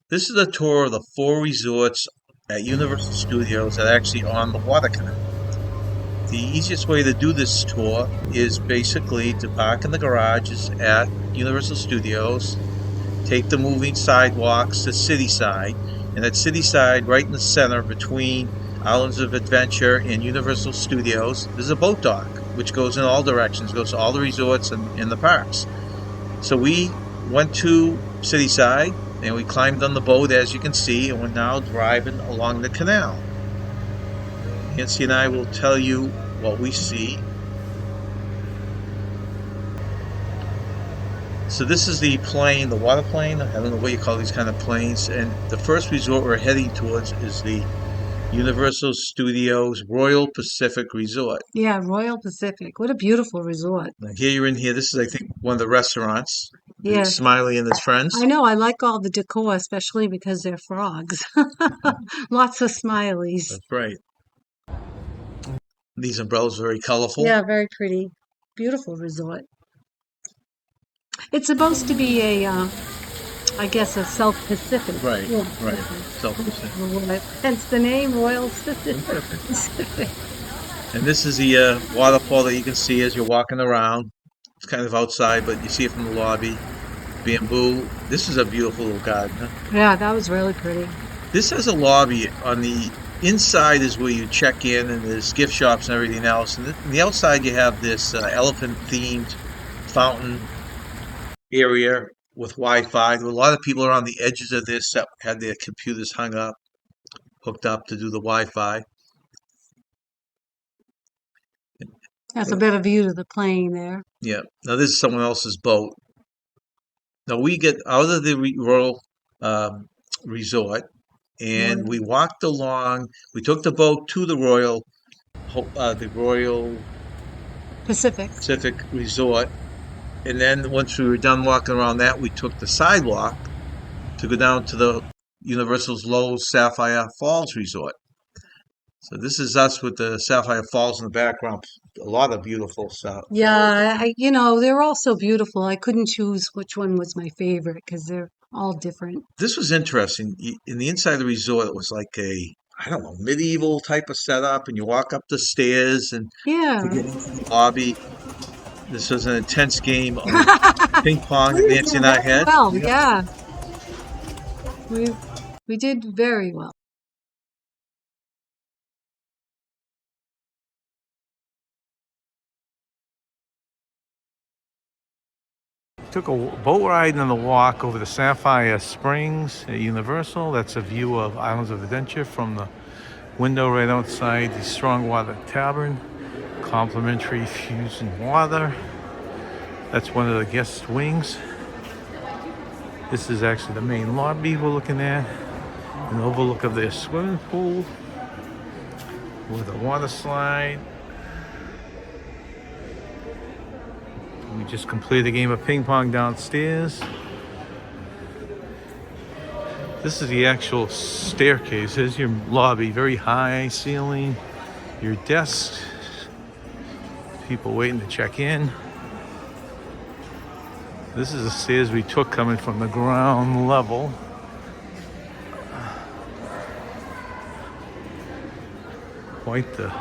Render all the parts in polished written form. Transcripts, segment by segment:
This is a tour of the 4 resorts at Universal Studios that are actually on the water canal. The easiest way to do this tour is basically to park in the garages at Universal Studios, take the moving sidewalks to City Side, and at City Side, right in the center between Islands of Adventure and Universal Studios, there's a boat dock which goes in all directions, goes to all the resorts and in the parks. So we went to City Side and we climbed on the boat, as you can see, and we're now driving along the canal. Nancy and I will tell you what we see. So this is the plane, the water plane. I don't know what you call these kind of planes. And the first resort we're heading towards is the Universal Studios Royal Pacific Resort. Yeah, Royal Pacific. What a beautiful resort. Now here you're in here. This is, I think, one of the restaurants. Yes. Smiley and his friends. I know. I like all the decor, especially because they're frogs. Lots of smileys. That's right. These umbrellas are very colorful. Yeah, very pretty. Beautiful resort. It's supposed to be I guess a South Pacific. Right, Yeah, right. okay. South Pacific. Hence the name Royal Pacific. And this is the waterfall that you can see as you're walking around. It's kind of outside, but you see it from the lobby. Bamboo. This is a beautiful little garden. Huh? Yeah, that was really pretty. This has a lobby. On the inside is where you check in, and there's gift shops and everything else. And on the outside, you have this elephant-themed fountain area with Wi-Fi. A lot of people are on the edges of this that had their computers hung up, hooked up to do the Wi-Fi. That's a better view to the plane there. Yeah. Now this is someone else's boat. Now we get out of the Royal Resort, and we walked along. We took the boat to the Royal Pacific Resort, and then once we were done walking around that, we took the sidewalk to go down to the Universal's Low Sapphire Falls Resort. So this is us with the Sapphire Falls in the background. A lot of beautiful stuff. Yeah, they're all so beautiful. I couldn't choose which one was my favorite because they're all different. This was interesting. In the inside of the resort, it was like I don't know, medieval type of setup, and you walk up the stairs and Yeah. to get into the lobby. This was an intense game of ping pong that Nancy and I had. Well, yeah. We did very well. Took a boat ride and a walk over the Sapphire Springs at Universal. That's a view of Islands of Adventure from the window right outside the Strong Water Tavern. Complimentary fusion water. That's one of the guest wings. This is actually the main lobby we're looking at. An overlook of their swimming pool with a water slide. We just completed a game of ping pong downstairs. This is the actual staircase. There's your lobby, very high ceiling. Your desk. People waiting to check in. This is the stairs we took coming from the ground level. Quite the...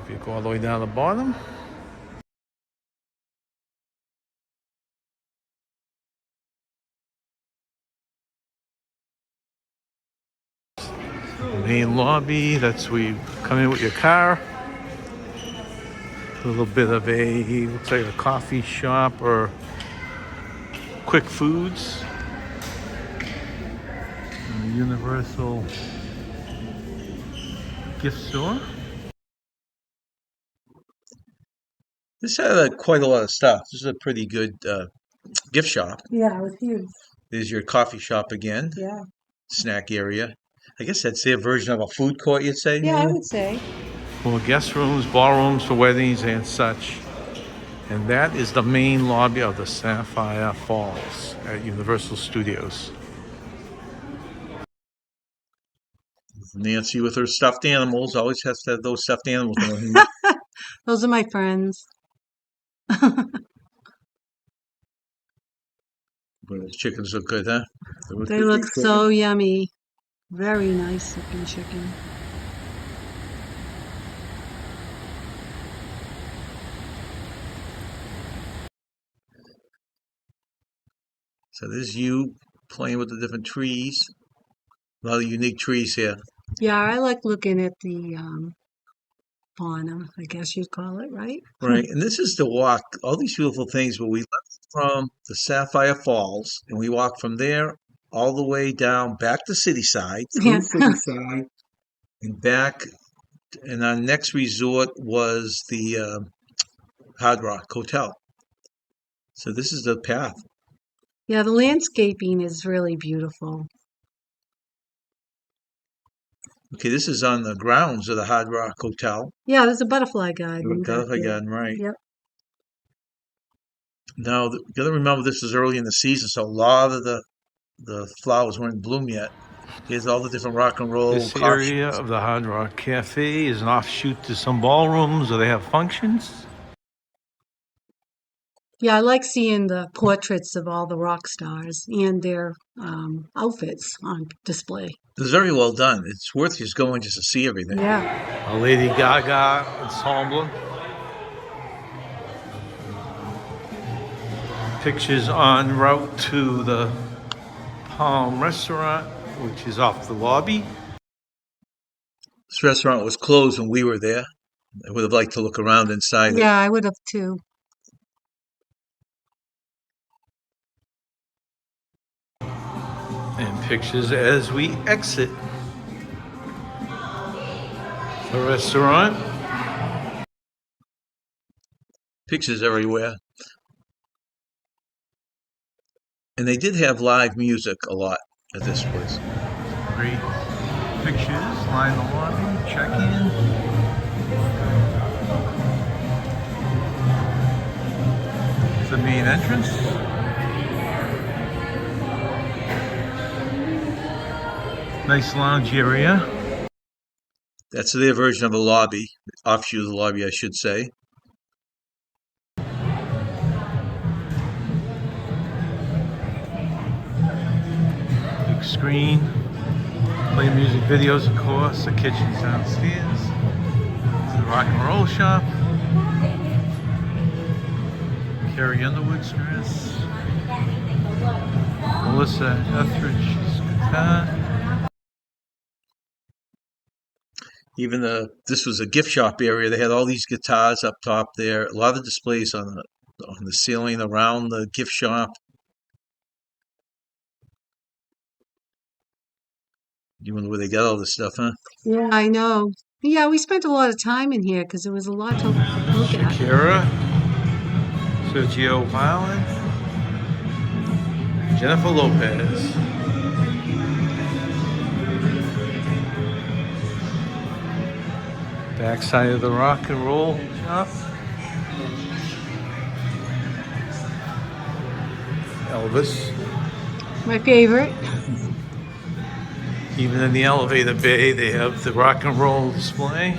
If you go all the way down to the bottom. Main lobby, that's where you come in with your car. A little bit of looks like a coffee shop or quick foods. And the Universal gift store. This had quite a lot of stuff. This is a pretty good gift shop. Yeah, it was huge. There's your coffee shop again. Yeah. Snack area. I guess that's their version of a food court, you'd say? Yeah, I would say. Well, guest rooms, ballrooms for weddings and such. And that is the main lobby of the Sapphire Falls at Universal Studios. Nancy with her stuffed animals always has to have those stuffed animals on her. Those are my friends. Boy, those chickens look good, huh? They look so yummy. Very nice looking chicken. So there's you playing with the different trees. A lot of unique trees here. Yeah, I like looking at the fauna, I guess you'd call it, right? Right, and this is the walk, all these beautiful things, but we left from the Sapphire Falls, and we walked from there all the way down back to Cityside, Yeah. through Cityside, and back. And our next resort was the Hard Rock Hotel. So this is the path. Yeah, the landscaping is really beautiful. Okay, this is on the grounds of the Hard Rock Hotel. Yeah, there's a butterfly garden back Butterfly there. Garden, right. Yep. Now, you got to remember this is early in the season, so a lot of the flowers weren't in bloom yet. Here's all the different rock and roll. This area of the Hard Rock Cafe is an offshoot to some ballrooms where they have functions. Yeah, I like seeing the portraits of all the rock stars and their outfits on display. It's very well done. It's worth just going just to see everything. Yeah. A Lady Gaga ensemble. Pictures en route to the Palm Restaurant, which is off the lobby. This restaurant was closed when we were there. I would have liked to look around inside it. Yeah, I would have too. And pictures as we exit the restaurant. Pictures everywhere. And they did have live music a lot at this place. Great pictures, line the lobby, check in. It's the main entrance. Nice lounge area. That's their version of a lobby, offshoot of the lobby, I should say. Big screen, play music videos, of course. The kitchen's downstairs. To the rock and roll shop. Carrie Underwood's dress. Melissa Etheridge's guitar. Even this was a gift shop area. They had all these guitars up top there. A lot of displays on the ceiling around the gift shop. You wonder where they got all this stuff, huh? Yeah, I know. Yeah, we spent a lot of time in here because there was a lot to look at. Shakira, Sergio Valen, Jennifer Lopez. Backside of the rock and roll shop. Elvis. My favorite. Even in the elevator bay, they have the rock and roll display.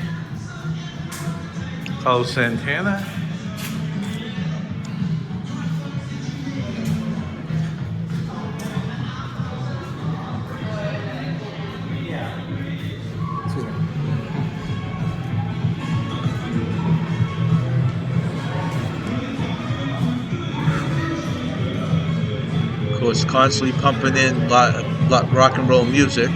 Carlos Santana. Of course, constantly pumping in lot rock and roll music.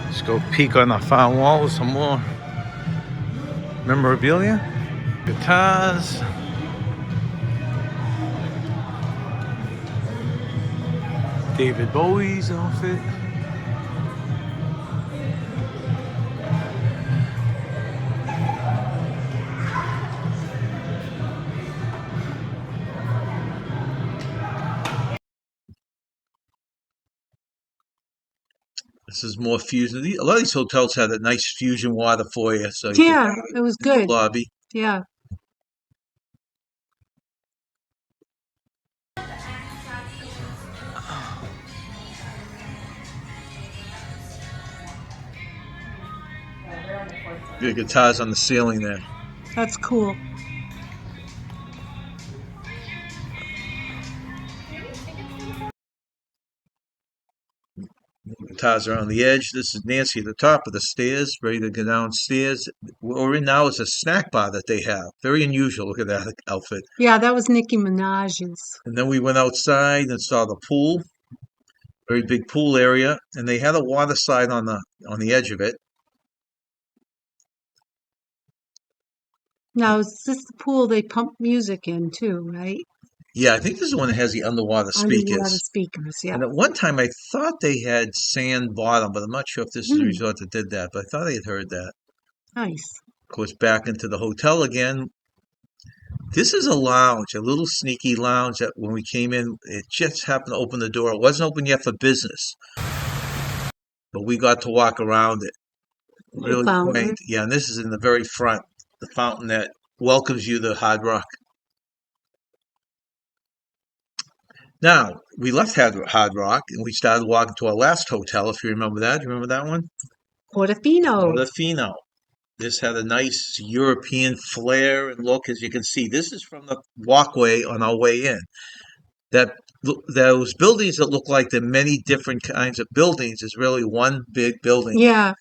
Let's go peek on the far wall with some more memorabilia, guitars. David Bowie's outfit. This is more fusion. A lot of these hotels had a nice fusion water for you, so you could Yeah, it was in the good. lobby. Yeah. The guitars on the ceiling there. That's cool. Guitars are on the edge. This is Nancy at the top of the stairs, ready to go downstairs. What we're in now is a snack bar that they have. Very unusual. Look at that outfit. Yeah, that was Nicki Minaj's. And then we went outside and saw the pool, very big pool area, and they had a water slide on the edge of it. Now, is this the pool they pump music in too, right? Yeah, I think this is the one that has the underwater Underwater speakers. speakers, yeah. And at one time, I thought they had sand bottom, but I'm not sure if this is a Hmm, resort that did that. But I thought I had heard that. nice. Of course, back into the hotel again. This is a lounge, a little sneaky lounge that when we came in, it just happened to open the door. It wasn't open yet for business, but we got to walk around it. Little Really fountain. quaint. Yeah, and this is in the very front, the fountain that welcomes you to Hard Rock. Now, we left Hard Rock and we started walking to our last hotel, if you remember that. Do you remember that one? Portofino. Portofino. This had a nice European flair and look, as you can see. This is from the walkway on our way in. That those buildings that look like the many different kinds of buildings is really one big building. Yeah,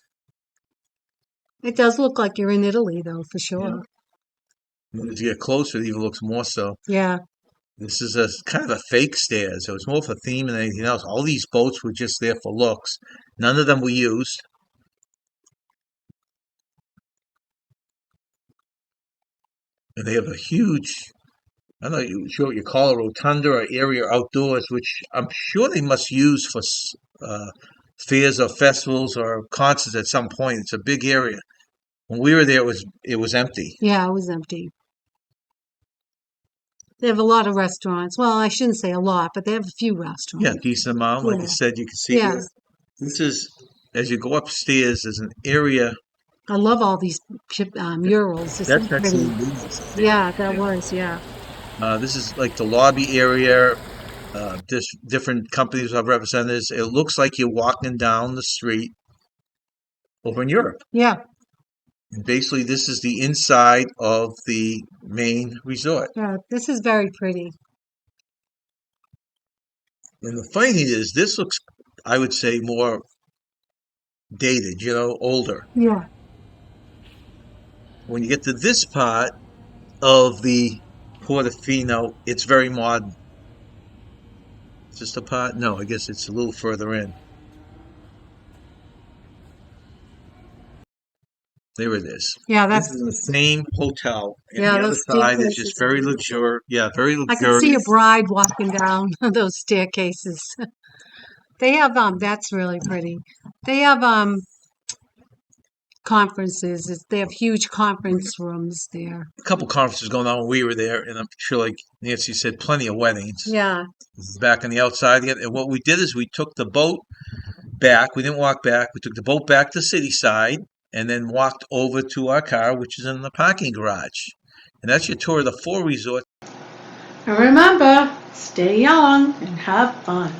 it does look like you're in Italy, though, for Yeah. sure. As you get closer, it even looks more so. Yeah, This is a kind of a fake stairs. It was more for theme than anything else. All these boats were just there for looks. None of them were used. And they have a huge, I don't know, sure what you call a rotunda or area outdoors, which I'm sure they must use for uh, fairs or festivals or concerts at some point. It's a big area. When we were there, it was empty. yeah, it was empty. They have a lot of restaurants. Well, I shouldn't say a lot, but they have a few Yeah, restaurants. decent amount. Like you Yeah, said, you can see yeah. here. This is as you go upstairs. There's an area I love all these murals. It's so that's actually pretty. movies up there. Yeah, that was, yeah. This is like the lobby area. Different companies have representatives. It looks like you're walking down the street over in Europe. Yeah, And basically, this is the inside of the main resort. yeah. This is very pretty. And the funny thing is, this looks, I would say, more dated, older. Yeah. When you get to this part of the Portofino, it's very modern. Is this the part? No, I guess it's a little further in. There it is. Yeah, This that's, is the same hotel, and yeah, the other those side is staircases just are very beautiful. luxurious. Yeah, very I could see a luxurious. bride walking down those staircases. They have, that's really pretty. They have, conferences. They have huge conference rooms there. A couple conferences going on when we were there, and I'm sure, like Nancy said, plenty of weddings. Yeah, This is back on the outside again. And what we did is we took the boat back. We didn't walk back. We took the boat back to City Side and then walked over to our car, which is in the parking garage. And that's your tour of the four resorts. and remember, stay young and have fun.